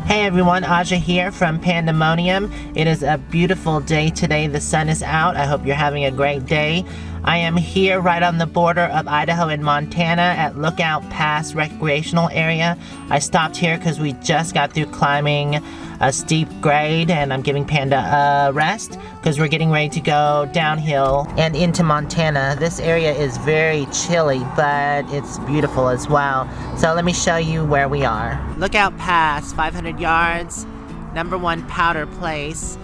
Hey everyone, Aja here from Pandamonium. It is a beautiful day today. The sun is out. I hope you're having a great day. I am here right on the border of Idaho and Montana at Lookout Pass Recreational Area. I stopped here because we just got through climbing a steep grade and I'm giving Panda a rest because we're getting ready to go downhill and into Montana. This area is very chilly, but it's beautiful as well. So let me show you where we are. Lookout Pass, 500 yards, #1 powder place.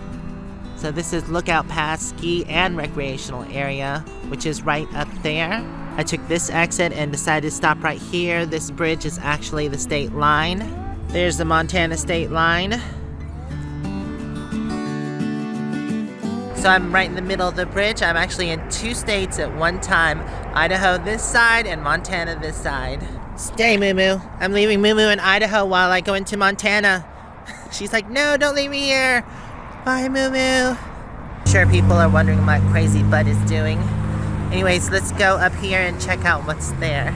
So this is Lookout Pass Ski and Recreational Area, which is right up there. I took this exit and decided to stop right here. This bridge is actually the state line. There's the Montana state line. So I'm right in the middle of the bridge. I'm actually in 2 states at one time. Idaho this side and Montana this side. Stay, Moo-moo. I'm leaving Moo-moo in Idaho while I go into Montana. She's like, no, don't leave me here. Bye, Moo-moo. Sure, people are wondering what Crazy Bud is doing. Anyways, let's go up here and check out what's there.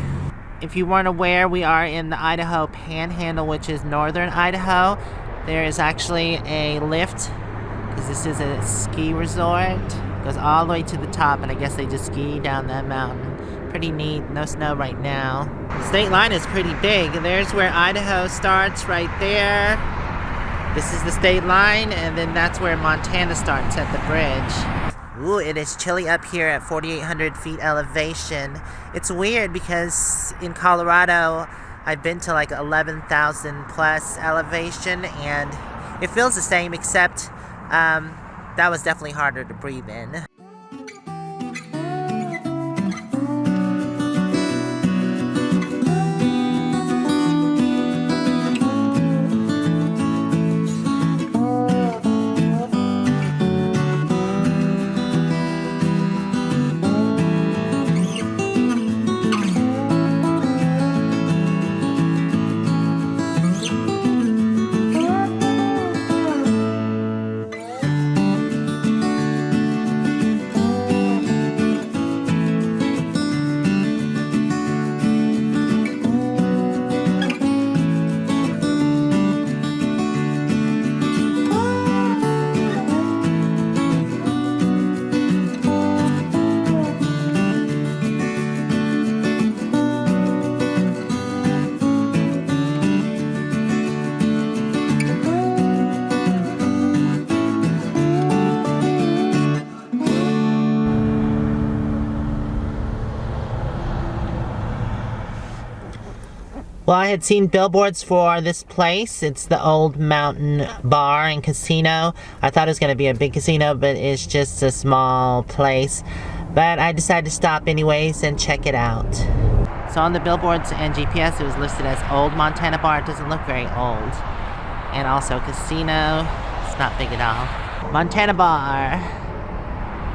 If you weren't aware, we are in the Idaho Panhandle, which is northern Idaho. There is actually a lift, because this is a ski resort. It goes all the way to the top, and I guess they just ski down that mountain. Pretty neat. No snow right now. The state line is pretty big. There's where Idaho starts right there. This is the state line, and then that's where Montana starts at the bridge. Ooh, it is chilly up here at 4,800 feet elevation. It's weird because in Colorado, I've been to like 11,000 plus elevation, and it feels the same, except that was definitely harder to breathe in. Well, I had seen billboards for this place. It's the Old Mountain Bar and Casino. I thought it was going to be a big casino, but it's just a small place. But I decided to stop anyways and check it out. So on the billboards and GPS, it was listed as Old Montana Bar. It doesn't look very old. And also casino. It's not big at all. Montana Bar.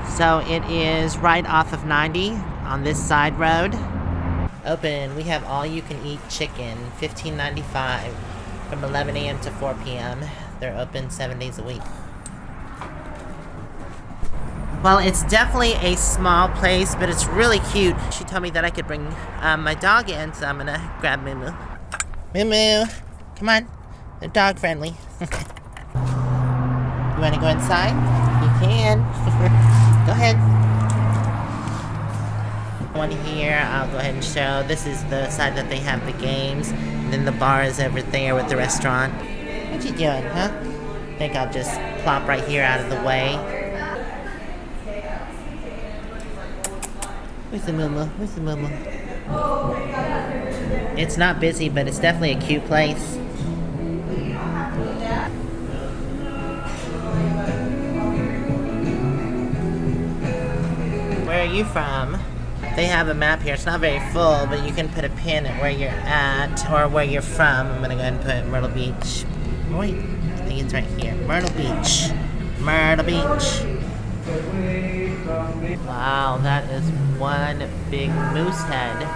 So it is right off of 90 on this side road. Open. We have all-you-can-eat chicken, $15.95 from 11 a.m. to 4 p.m. They're open 7 days a week. Well, it's definitely a small place, but it's really cute. She told me that I could bring my dog in, so I'm gonna grab Moo-moo. Moo-moo, come on. They're dog friendly. You wanna go inside? You can. Go ahead. One here, I'll go ahead and show. This is the side that they have the games, and then the bar is over there with the restaurant. What you doing, huh? I think I'll just plop right here out of the way. Where's the Moo-moo? Where's the Moo-moo? It's not busy, but it's definitely a cute place. Where are you from? They have a map here. It's not very full, but you can put a pin at where you're at or where you're from. I'm gonna go ahead and put Myrtle Beach. Wait, I think it's right here. Myrtle Beach. Myrtle Beach. Wow, that is one big moose head.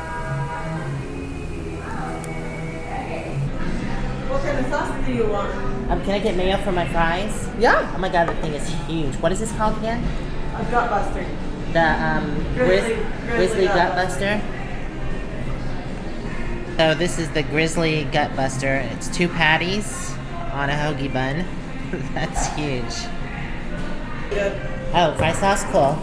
What kind of sauce do you want? Can I get mayo for my fries? Yeah. Oh my god, the thing is huge. What is this called again? A gut buster. The Grizzly Gut Buster. So this is the Grizzly Gut Buster. It's 2 patties on a hoagie bun. That's huge. Good. Oh, fry sauce, cool.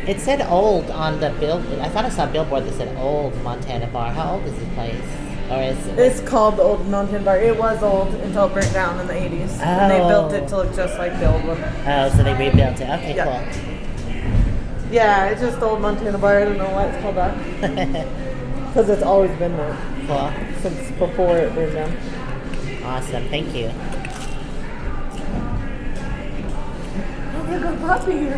It said old on the bill. I thought I saw a billboard that said Old Montana Bar. How old is this place? Or is it? It's called the Old Mountain Bar. It was old until it burnt down in the 80s. Oh. And they built it to look just like the old one. Oh, so they rebuilt it. Okay, Yeah. cool. Yeah, it's just the Old Montana Bar. I don't know why it's called that. Because it's always been there. Cool. Since before it burned down. Awesome, thank you. Look at puppy.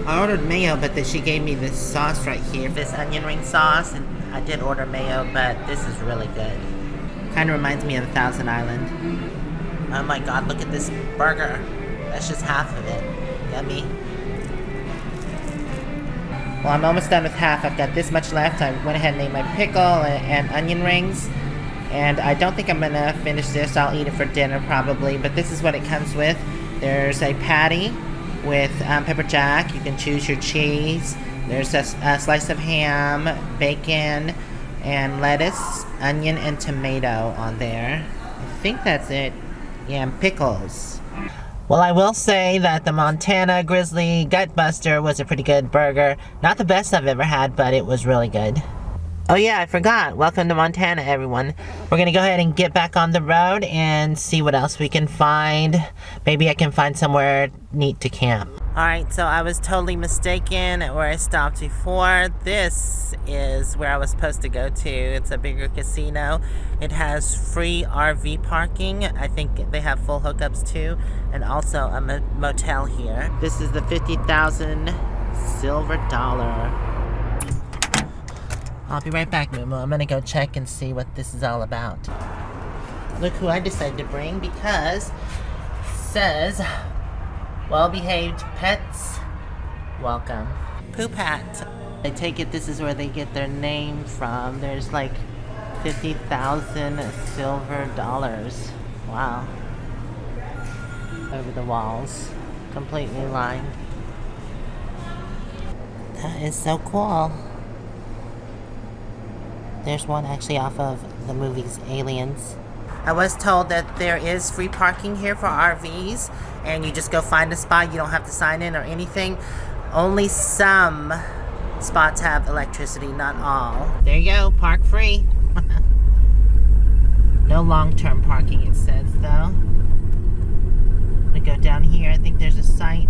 I ordered mayo, but then she gave me this sauce right here, this onion ring sauce, and I did order mayo, but this is really good. Kind of reminds me of Thousand Island. Oh my god, look at this burger. That's just half of it. Yummy. Well, I'm almost done with half. I've got this much left. I went ahead and made my pickle and onion rings. And I don't think I'm gonna finish this. I'll eat it for dinner probably, but this is what it comes with. There's a patty with pepper jack. You can choose your cheese. There's a slice of ham, bacon, and lettuce, onion, and tomato on there. I think that's it. Yeah, and pickles. Well, I will say that the Montana Grizzly Gut Buster was a pretty good burger. Not the best I've ever had, but it was really good. Oh yeah, I forgot. Welcome to Montana, everyone. We're gonna go ahead and get back on the road and see what else we can find. Maybe I can find somewhere neat to camp. Alright, so I was totally mistaken at where I stopped before. This is where I was supposed to go to. It's a bigger casino. It has free RV parking. I think they have full hookups too. And also a motel here. This is the 50,000 silver dollar. I'll be right back, Moo-moo. I'm gonna go check and see what this is all about. Look who I decided to bring, because it says, well-behaved pets, welcome. Poop Hat. I take it this is where they get their name from. There's like 50,000 silver dollars. Wow. Over the walls. Completely lined. That is so cool. There's one actually off of the movie's Aliens. I was told that there is free parking here for RVs, and you just go find a spot. You don't have to sign in or anything. Only some spots have electricity, not all. There you go, park free. No long-term parking, it says, though. I'm gonna go down here. I think there's a site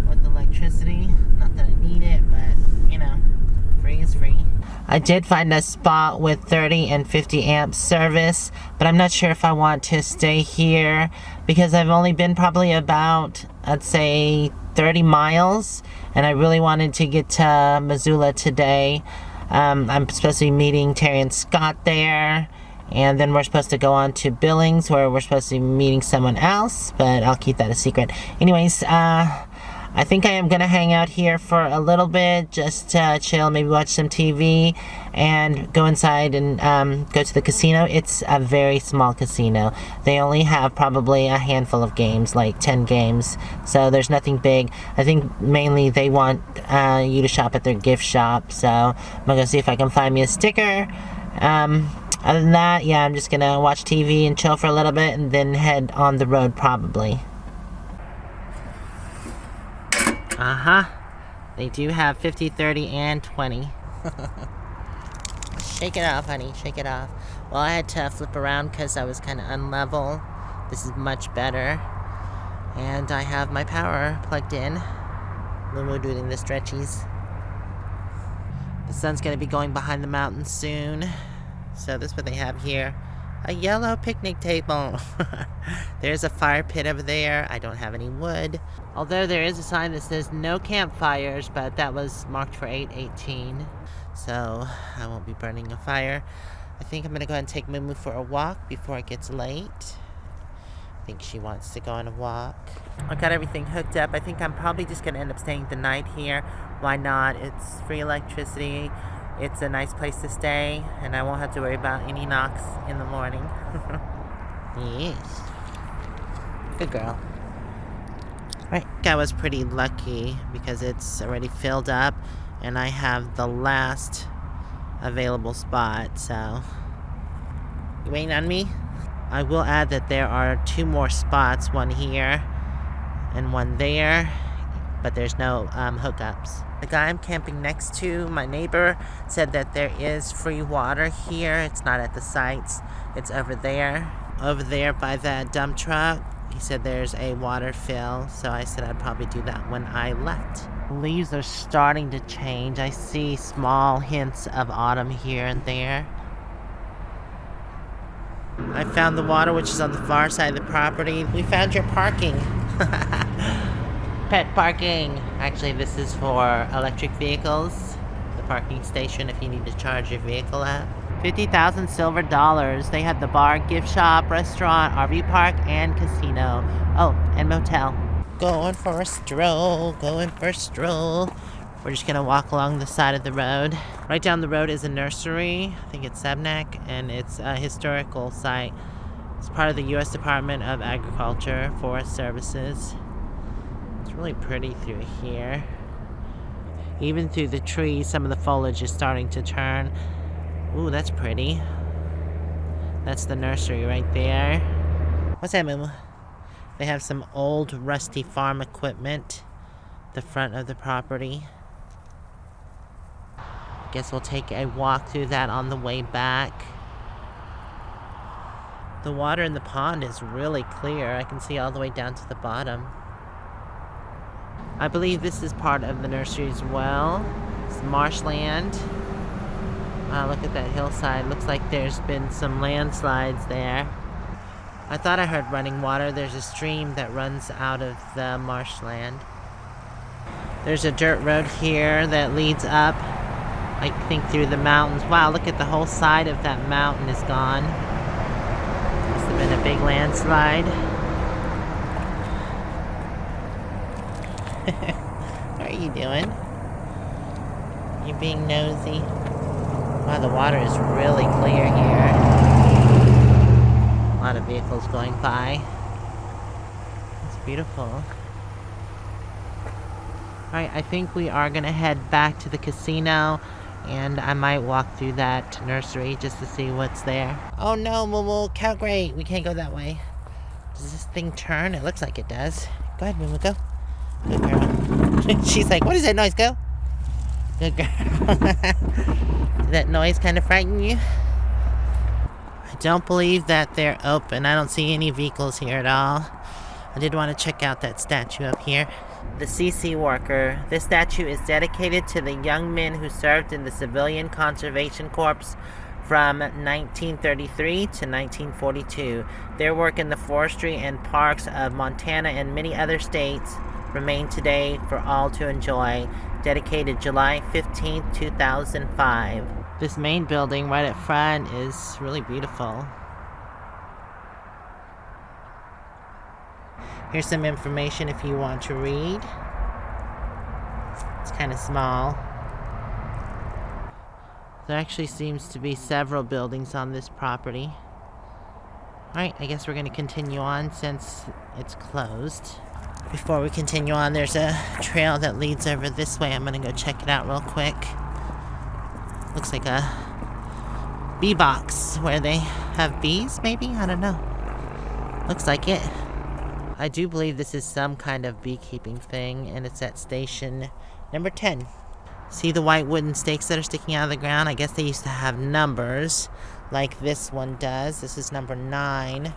with electricity. Not that I need it, but, you know, free is free. I did find a spot with 30 and 50 amp service, but I'm not sure if I want to stay here because I've only been probably about, I'd say, 30 miles, and I really wanted to get to Missoula today. I'm supposed to be meeting Terry and Scott there, and then we're supposed to go on to Billings where we're supposed to be meeting someone else, but I'll keep that a secret. Anyways, I think I am going to hang out here for a little bit, just to chill, maybe watch some TV, and go inside and go to the casino. It's a very small casino. They only have probably a handful of games, like 10 games, so there's nothing big. I think mainly they want you to shop at their gift shop, so I'm going to go see if I can find me a sticker. Other than that, yeah, I'm just going to watch TV and chill for a little bit, and then head on the road probably. Uh-huh. They do have 50, 30, and 20. Shake it off, honey. Shake it off. Well, I had to flip around because I was kind of unlevel. This is much better. And I have my power plugged in. Moo-moo doing the stretchies. The sun's going to be going behind the mountains soon. So this is what they have here. A yellow picnic table. There's a fire pit over there. I don't have any wood. Although there is a sign that says no campfires, but that was marked for 8/18. So I won't be burning a fire. I think I'm going to go ahead and take Moo-moo for a walk before it gets late. I think she wants to go on a walk. I got everything hooked up. I think I'm probably just going to end up staying the night here. Why not? It's free electricity. It's a nice place to stay, and I won't have to worry about any knocks in the morning. Yes. Good girl. Right, I was pretty lucky because it's already filled up, and I have the last available spot, so... You waiting on me? I will add that there are 2 more spots, one here and one there, but there's no hookups. The guy I'm camping next to, my neighbor, said that there is free water here. It's not at the sites. It's over there. Over there by that dump truck. He said there's a water fill, so I said I'd probably do that when I left. Leaves are starting to change. I see small hints of autumn here and there. I found the water, which is on the far side of the property. We found your parking. Pet parking. Actually, this is for electric vehicles. The parking station if you need to charge your vehicle up. 50,000 silver dollars. They have the bar, gift shop, restaurant, RV park, and casino. Oh, and motel. Going for a stroll, going for a stroll. We're just gonna walk along the side of the road. Right down the road is a nursery. I think it's Sebnek, and it's a historical site. It's part of the U.S. Department of Agriculture, Forest Services. It's really pretty through here. Even through the trees, some of the foliage is starting to turn. Ooh, that's pretty. That's the nursery right there. What's that, Moo-moo? They have some old, rusty farm equipment at the front of the property. Guess we'll take a walk through that on the way back. The water in the pond is really clear. I can see all the way down to the bottom. I believe this is part of the nursery as well. It's marshland. Wow, look at that hillside. Looks like there's been some landslides there. I thought I heard running water. There's a stream that runs out of the marshland. There's a dirt road here that leads up, I think, through the mountains. Wow, look at the whole side of that mountain is gone. Must have been a big landslide. What are you doing? You being nosy? Wow, the water is really clear here. A lot of vehicles going by. It's beautiful. Alright, I think we are going to head back to the casino, and I might walk through that nursery just to see what's there. Oh no, Moo-moo, Calgrate, we can't go that way. Does this thing turn? It looks like it does. Go ahead, Moo-moo, go. Good girl. She's like, what is that noise? Go. Good girl. Did that noise kind of frighten you? I don't believe that they're open. I don't see any vehicles here at all. I did want to check out that statue up here. The CC worker. This statue is dedicated to the young men who served in the Civilian Conservation Corps from 1933 to 1942. Their work in the forestry and parks of Montana and many other states remain today for all to enjoy. Dedicated July 15, 2005. This main building right up front is really beautiful. Here's some information if you want to read. It's kind of small. There actually seems to be several buildings on this property. Alright, I guess we're going to continue on since it's closed. Before we continue on, there's a trail that leads over this way. I'm going to go check it out real quick. Looks like a bee box where they have bees, maybe? I don't know. Looks like it. I do believe this is some kind of beekeeping thing, and it's at station number 10. See the white wooden stakes that are sticking out of the ground? I guess they used to have numbers, like this one does. This is number 9.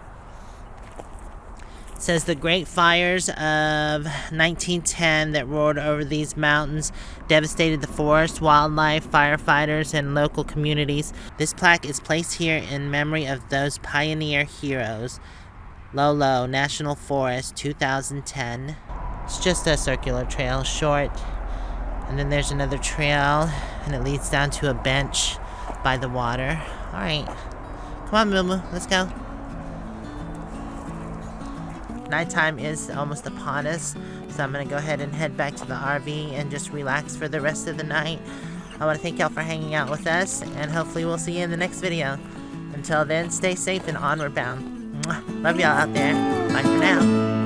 It says the Great Fires of 1910 that roared over these mountains devastated the forest, wildlife, firefighters, and local communities. This plaque is placed here in memory of those pioneer heroes. Lolo National Forest, 2010. It's just a circular trail, short. And then there's another trail, and it leads down to a bench by the water. Alright. Come on, Moo-moo, let's go. nighttime is almost upon us, so I'm gonna go ahead and head back to the RV and just relax for the rest of the night. I want to thank y'all for hanging out with us, and hopefully we'll see you in the next video. Until then, stay safe and onward bound. Mwah. Love y'all out there. Bye for now.